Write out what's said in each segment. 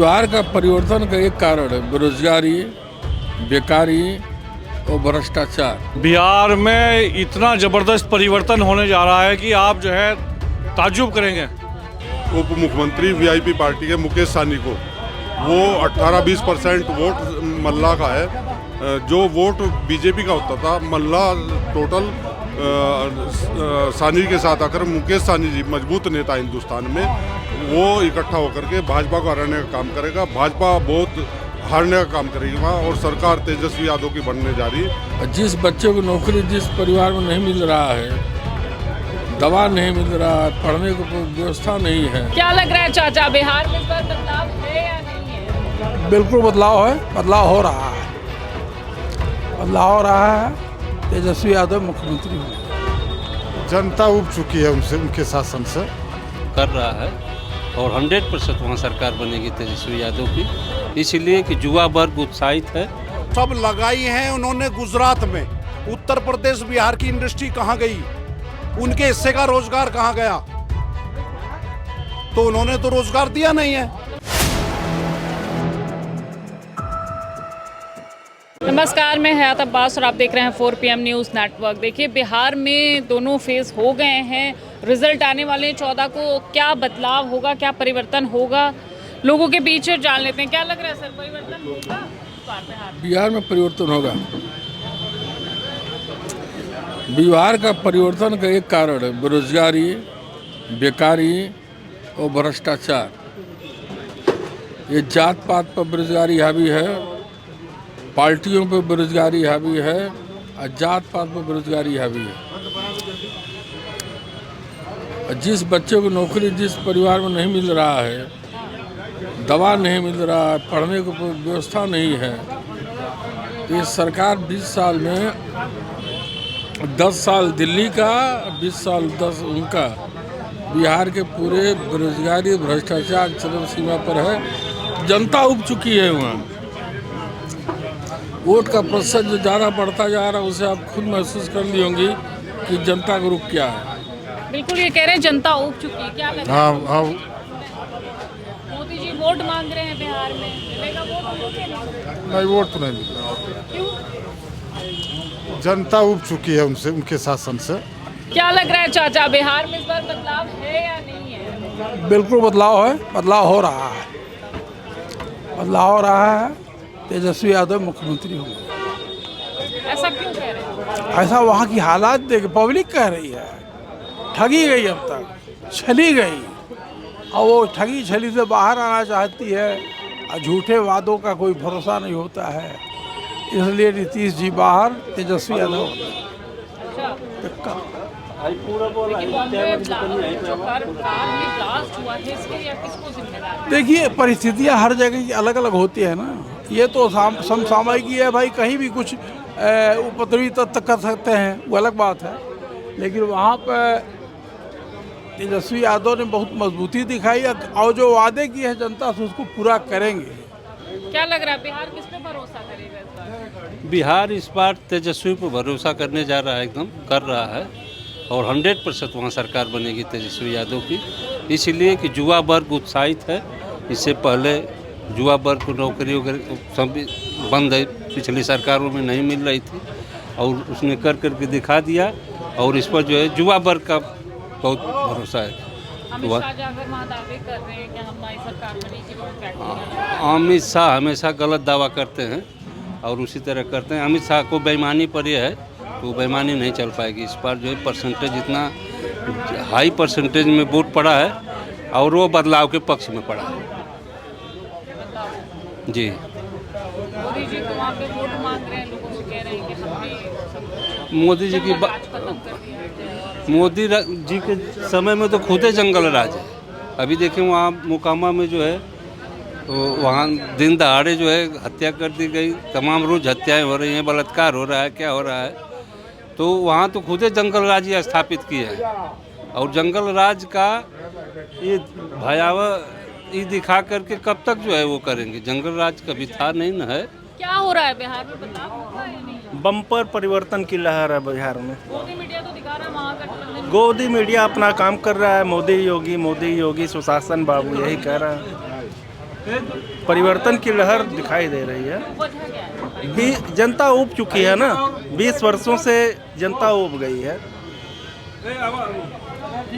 बिहार का परिवर्तन का एक कारण है बेरोजगारी, बेकारी और भ्रष्टाचार। बिहार में इतना ज़बरदस्त परिवर्तन होने जा रहा है कि आप जो है ताज्जुब करेंगे। उप मुख्यमंत्री वीआईपी पार्टी के मुकेश सहनी को वो 18-20% वोट मल्ला का है। जो वोट बीजेपी का होता था, मल्ला टोटल सहनी के साथ आकर मुकेश सहनी जी मजबूत नेता हिंदुस्तान में, वो इकट्ठा होकर के भाजपा को हराने का काम करेगा। भाजपा बहुत हारने का काम करेगी वहाँ, और सरकार तेजस्वी यादव की बनने जा रही है। जिस बच्चे को नौकरी जिस परिवार में नहीं मिल रहा है, दवा नहीं मिल रहा है, पढ़ने को व्यवस्था नहीं है। क्या लग रहा है चाचा, बिहार में इस बार बदलाव है या नहीं है? बिल्कुल बदलाव है, बदलाव हो रहा है, बदलाव हो रहा है। तेजस्वी यादव मुख्यमंत्री होंगे। जनता उब चुकी है उनके शासन से। कर रहा है और 100% वहाँ सरकार बनेगी तेजस्वी यादव की, इसलिए कि युवा वर्ग उत्साहित है। सब लगाई हैं उन्होंने गुजरात में। उत्तर प्रदेश बिहार की इंडस्ट्री कहाँ गई? उनके हिस्से का रोजगार कहाँ गया? तो उन्होंने तो रोजगार दिया नहीं है। नमस्कार, मैं हयात अब्बास और आप देख रहे हैं 4 PM न्यूज़ नेटवर्क। देखिए, बिहार में दोनों फेज हो गए हैं, रिजल्ट आने वाले हैं 14 को। क्या बदलाव होगा, क्या परिवर्तन होगा, लोगों के बीच जान लेते हैं। क्या लग रहा है सर, परिवर्तन होगा बिहार में? परिवर्तन होगा। बिहार का परिवर्तन का एक कारण है बेरोजगारी, बेकारी और भ्रष्टाचार। ये जात पात पर बेरोजगारी हावी है, पार्टियों पर बेरोजगारी हावी है, और जात पात पर बेरोजगारी हावी है। जिस बच्चे को नौकरी जिस परिवार में नहीं मिल रहा है, दवा नहीं मिल रहा है, पढ़ने को व्यवस्था नहीं है, ये सरकार 20 साल में 10 साल दिल्ली का, 20 साल 10 उनका, बिहार के पूरे बेरोजगारी भ्रष्टाचार चरम सीमा पर है। जनता उब चुकी है वहाँ। वोट का प्रतिशत जो ज़्यादा बढ़ता जा रहा है, उसे आप खुद महसूस कर ली होंगी कि जनता का रुख क्या है। बिल्कुल, ये कह रहे हैं जनता उब चुकी है। क्या लग रहा है? हाँ, मोदी जी वोट मांग रहे हैं बिहार में, मिलेगा वोट? नहीं, वोट तो नहीं मिल रहा। क्यों? जनता उब चुकी है उनके शासन से। क्या लग रहा है चाचा, बिहार में इस बार बदलाव है या नहीं है? बिल्कुल बदलाव है, बदलाव हो रहा है, बदलाव हो रहा है। तेजस्वी यादव मुख्यमंत्री होंगे। ऐसा क्यों कह रहे हैं? ऐसा वहाँ की हालात देख पब्लिक कह रही है। ठगी गई, अब तक छली गई, और वो ठगी छली से बाहर आना चाहती है, और झूठे वादों का कोई भरोसा नहीं होता है। इसलिए नीतीश जी बाहर, तेजस्वी यादव। देखिए, परिस्थितियाँ हर जगह की अलग अलग होती है ना। ये तो समसामयिक ही है भाई, कहीं भी कुछ उपद्रवी तत्व कर सकते हैं, वो अलग बात है। लेकिन वहाँ पर तेजस्वी यादव ने बहुत मजबूती दिखाई, और जो वादे किए हैं जनता से उसको पूरा करेंगे। क्या लग रहा है, बिहार किस पे भरोसा करेगा इस बार? बिहार इस बार तेजस्वी पर भरोसा करने जा रहा है, एकदम कर रहा है, और 100% वहाँ सरकार बनेगी तेजस्वी यादव की, इसलिए कि युवा वर्ग उत्साहित है। इससे पहले युवा वर्ग को नौकरी वगैरह सब बंद है, पिछली सरकारों में नहीं मिल रही थी, और उसने कर करके दिखा दिया, और इस पर जो है युवा वर्ग का बहुत भरोसा है। अमित शाह जाकर वहाँ दावे कर रहे हैं कि हमारी सरकार बनेगी। अमित शाह हमेशा गलत दावा करते हैं और उसी तरह करते हैं। अमित शाह को बेईमानी पर यह है, तो बेईमानी नहीं चल पाएगी। इस बार जो है परसेंटेज इतना हाई परसेंटेज में वोट पड़ा है, और वो बदलाव के पक्ष में पड़ा है। जी, मोदी जी तो वहाँ पे वोट मांग रहे हैं, लोगों से कह रहे हैं कि हमने मोदी जी की खत्म कर दिया। मोदी जी के समय में तो खुद ही जंगल राज है। अभी देखें वहाँ मोकामा में जो है, तो वहाँ दिन दहाड़े जो है हत्या कर दी गई, तमाम रोज हत्याएं हो रही हैं, बलात्कार हो रहा है, क्या हो रहा है। तो वहाँ तो खुद ही जंगल राज ही स्थापित किए हैं, और जंगल राज का ये भयावह ये दिखा करके कब तक जो है वो करेंगे। जंगल राज कभी था नहीं न है। क्या हो रहा है बिहार में, बदलाव होगा या नहीं? बम्पर परिवर्तन की लहर है बिहार में। मोदी मीडिया तो दिखा रहा है महागठबंधन। गोदी मीडिया अपना काम कर रहा है। मोदी योगी सुशासन बाबू, यही कह रहा है। परिवर्तन की लहर दिखाई दे रही है। वजह क्या है? जनता ऊब चुकी है ना, 20 वर्षों से जनता ऊब गई है।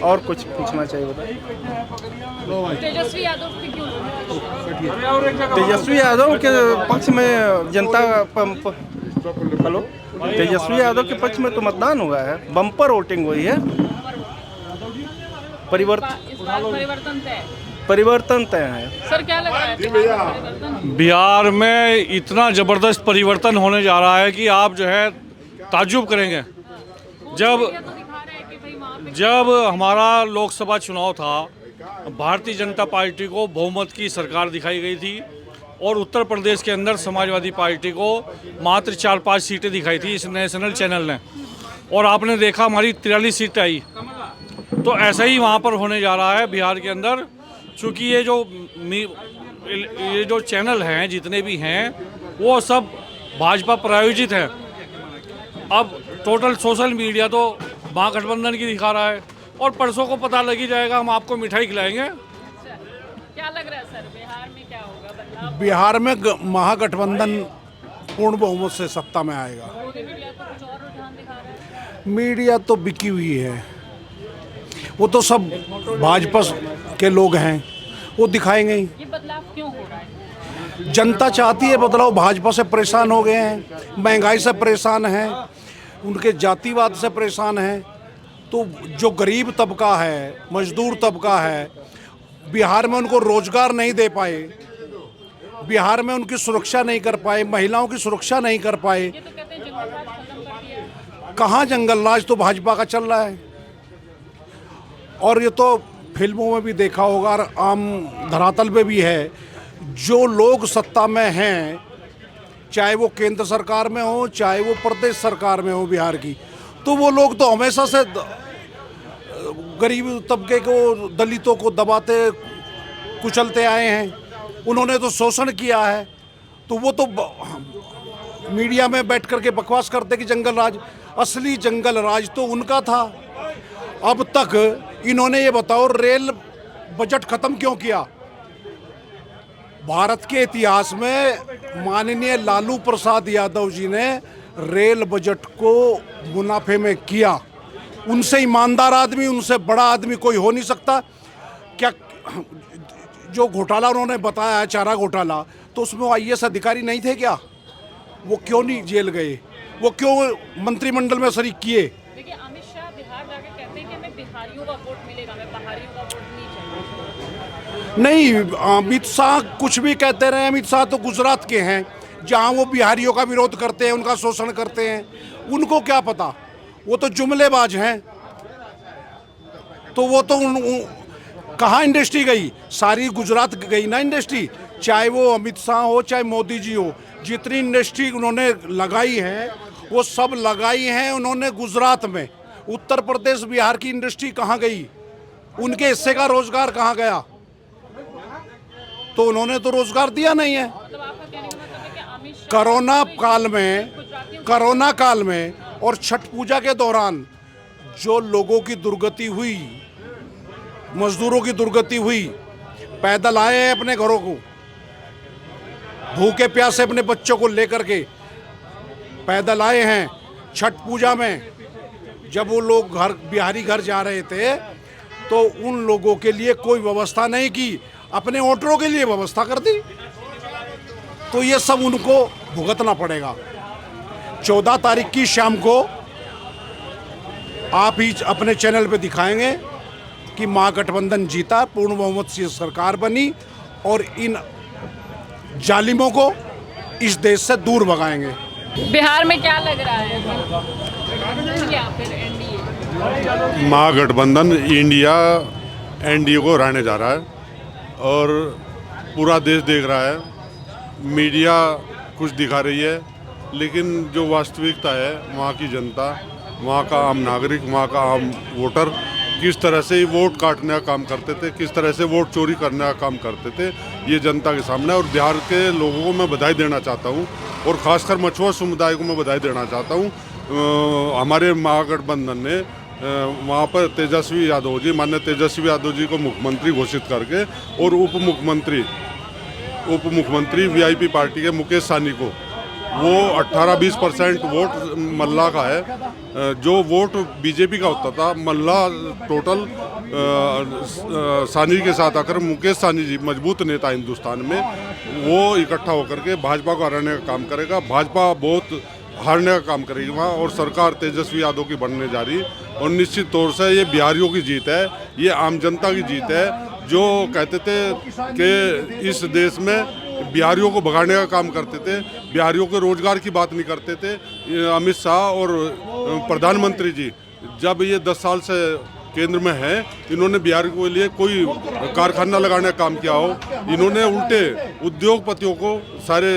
और कुछ पूछना चाहिए बताइए। तेजस्वी यादव पे क्यों? तेजस्वी यादव के पक्ष में जनता हेलो, तेजस्वी यादव के पक्ष में तो मतदान हुआ है, बम्पर वोटिंग हुई है। इस बार परिवर्तन तय। परिवर्तन तय है। सर क्या लग रहा है परिवर्तन? बिहार में इतना ज़बरदस्त परिवर्तन होने जा रहा है कि आप जो है ताज्जुब करेंगे। जब हमारा लोकसभा चुनाव था, भारतीय जनता पार्टी को बहुमत की सरकार दिखाई गई थी और उत्तर प्रदेश के अंदर समाजवादी पार्टी को मात्र 4-5 सीटें दिखाई थी इस नेशनल चैनल ने, और आपने देखा हमारी 43 सीट आई। तो ऐसा ही वहाँ पर होने जा रहा है बिहार के अंदर, चूँकि ये जो चैनल हैं जितने भी हैं वो सब भाजपा प्रायोजित हैं। अब टोटल सोशल मीडिया तो महागठबंधन की दिखा रहा है, और परसों को पता लग ही जाएगा, हम आपको मिठाई खिलाएंगे। क्या लग रहा है सर बिहार में क्या होगा बदलाव? बिहार में महागठबंधन पूर्ण बहुमत से सत्ता में आएगा। मीडिया तो कुछ और रुझान दिखा रहा है। मीडिया तो बिकी हुई है, वो तो सब भाजपा के लोग हैं, वो दिखाएंगे ही। ये बदलाव क्यों हो रहा है? जनता चाहती है बदलाव। भाजपा से परेशान हो गए हैं, महंगाई से परेशान हैं, उनके जातिवाद से परेशान हैं। तो जो गरीब तबका है, मजदूर तबका है, बिहार में उनको रोजगार नहीं दे पाए, बिहार में उनकी सुरक्षा नहीं कर पाए, महिलाओं की सुरक्षा नहीं कर पाए। ये तो कहते हैं जंगल राज खत्म कर दिया है। कहाँ जंगल राज तो भाजपा का चल रहा है। और ये तो फिल्मों में भी देखा होगा और आम धरातल पे भी है, जो लोग सत्ता में हैं, चाहे वो केंद्र सरकार में हो चाहे वो प्रदेश सरकार में हो बिहार की, तो वो लोग तो हमेशा से गरीब तबके को, दलितों को दबाते कुचलते आए हैं। उन्होंने तो शोषण किया है। तो वो तो मीडिया में बैठ करके बकवास करते कि जंगल राज, असली जंगल राज तो उनका था। अब तक इन्होंने ये बताओ रेल बजट खत्म क्यों किया? भारत के इतिहास में माननीय लालू प्रसाद यादव जी ने रेल बजट को मुनाफे में किया। उनसे ईमानदार आदमी, उनसे बड़ा आदमी कोई हो नहीं सकता। क्या जो घोटाला उन्होंने बताया है, चारा घोटाला, तो उसमें वो IAS अधिकारी नहीं थे क्या? वो क्यों नहीं जेल गए? वो क्यों मंत्रिमंडल में शरीक किए? देखिए अमित शाह बिहार जाके कहते हैं कि हमें बिहारियों का वोट मिलेगा, हमें पहाड़ियों का वोट नहीं चाहिए। नहीं, अमित शाह कुछ भी कहते रहे। अमित शाह तो गुजरात के हैं, जहां वो बिहारियों का विरोध करते हैं, उनका शोषण करते हैं। उनको क्या पता, वो तो जुमलेबाज हैं। तो वो तो कहाँ इंडस्ट्री गई? सारी गुजरात गई ना इंडस्ट्री। चाहे वो अमित शाह हो चाहे मोदी जी हो, जितनी इंडस्ट्री उन्होंने लगाई है वो सब लगाई हैं उन्होंने गुजरात में। उत्तर प्रदेश बिहार की इंडस्ट्री कहाँ गई? उनके हिस्से का रोजगार कहाँ गया? तो उन्होंने तो रोजगार दिया नहीं है। मतलब आपका कहने का मतलब है कि अमित शाह कोरोना काल में और छठ पूजा के दौरान जो लोगों की दुर्गति हुई, मजदूरों की दुर्गति हुई, पैदल आए हैं अपने घरों को, भूखे प्यासे अपने बच्चों को लेकर के पैदल आए हैं। छठ पूजा में जब वो लोग बिहारी घर जा रहे थे तो उन लोगों के लिए कोई व्यवस्था नहीं की, अपने वोटरों के लिए व्यवस्था कर दी। तो ये सब उनको भुगतना पड़ेगा। 14 तारीख की शाम को आप ही अपने चैनल पे दिखाएंगे कि महागठबंधन जीता, पूर्ण बहुमत से सरकार बनी और इन जालिमों को इस देश से दूर भगाएंगे। बिहार में क्या लग रहा है? क्या फिर एनडीए? महागठबंधन इंडिया एनडीए को हराने जा रहा है और पूरा देश देख रहा है। मीडिया कुछ दिखा रही है, लेकिन जो वास्तविकता है, वहाँ की जनता, वहाँ का आम नागरिक, वहाँ का आम वोटर किस तरह से वोट काटने का काम करते थे, किस तरह से वोट चोरी करने का काम करते थे, ये जनता के सामने। और बिहार के लोगों को मैं बधाई देना चाहता हूँ और ख़ासकर मछुआ समुदाय को मैं बधाई देना चाहता हूँ। हमारे महागठबंधन ने वहाँ पर तेजस्वी यादव जी, माननीय तेजस्वी यादव जी को मुख्यमंत्री घोषित करके और उप मुख्यमंत्री उप मुख्यमंत्री वीआईपी पार्टी के मुकेश साहनी को। वो 18-20% वोट मल्ला का है। जो वोट बीजेपी का होता था, मल्ला टोटल साहनी के साथ आकर मुकेश साहनी जी मजबूत नेता हिंदुस्तान में, वो इकट्ठा होकर के भाजपा को हराने का काम करेगा। भाजपा बहुत हारने का काम करेगी वहाँ, और सरकार तेजस्वी यादव की बनने जा रही। और निश्चित तौर से ये बिहारियों की जीत है, ये आम जनता की जीत है, जो कहते थे कि इस देश में बिहारियों को भगाने का काम करते थे, बिहारियों के रोजगार की बात नहीं करते थे। अमित शाह और प्रधानमंत्री जी जब ये 10 साल से केंद्र में है, इन्होंने बिहार के लिए कोई कारखाना लगाने का काम किया हो? इन्होंने उल्टे उद्योगपतियों को सारे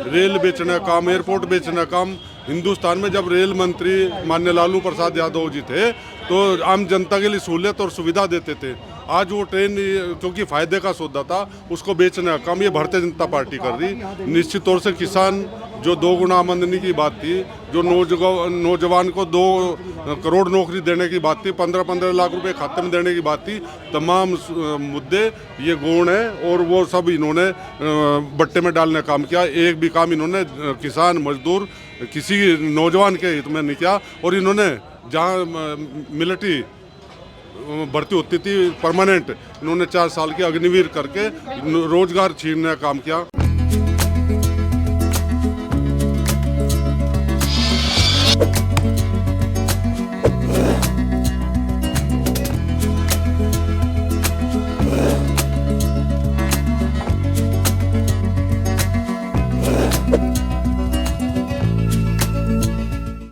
रेल बेचने का काम, एयरपोर्ट बेचने का काम। हिंदुस्तान में जब रेल मंत्री माननीय लालू प्रसाद यादव जी थे तो आम जनता के लिए सहूलियत और सुविधा देते थे। आज वो ट्रेन क्योंकि फायदे का सौदा था, उसको बेचने का काम ये भारतीय जनता पार्टी कर रही। निश्चित तौर से किसान जो 2 गुना आमदनी की बात थी, जो नौजवान को 2 करोड़ नौकरी देने की बात थी, 15-15 लाख रुपए खाते में देने की बात थी, तमाम मुद्दे ये गौण है और वो सब इन्होंने बट्टे में डालने का काम किया। एक भी काम इन्होंने किसान मजदूर किसी नौजवान के हित में नहीं किया। और इन्होंने जहाँ मिलिट्री भर्ती होती थी परमानेंट, इन्होंने 4 साल के अग्निवीर करके रोजगार छीनने का काम किया।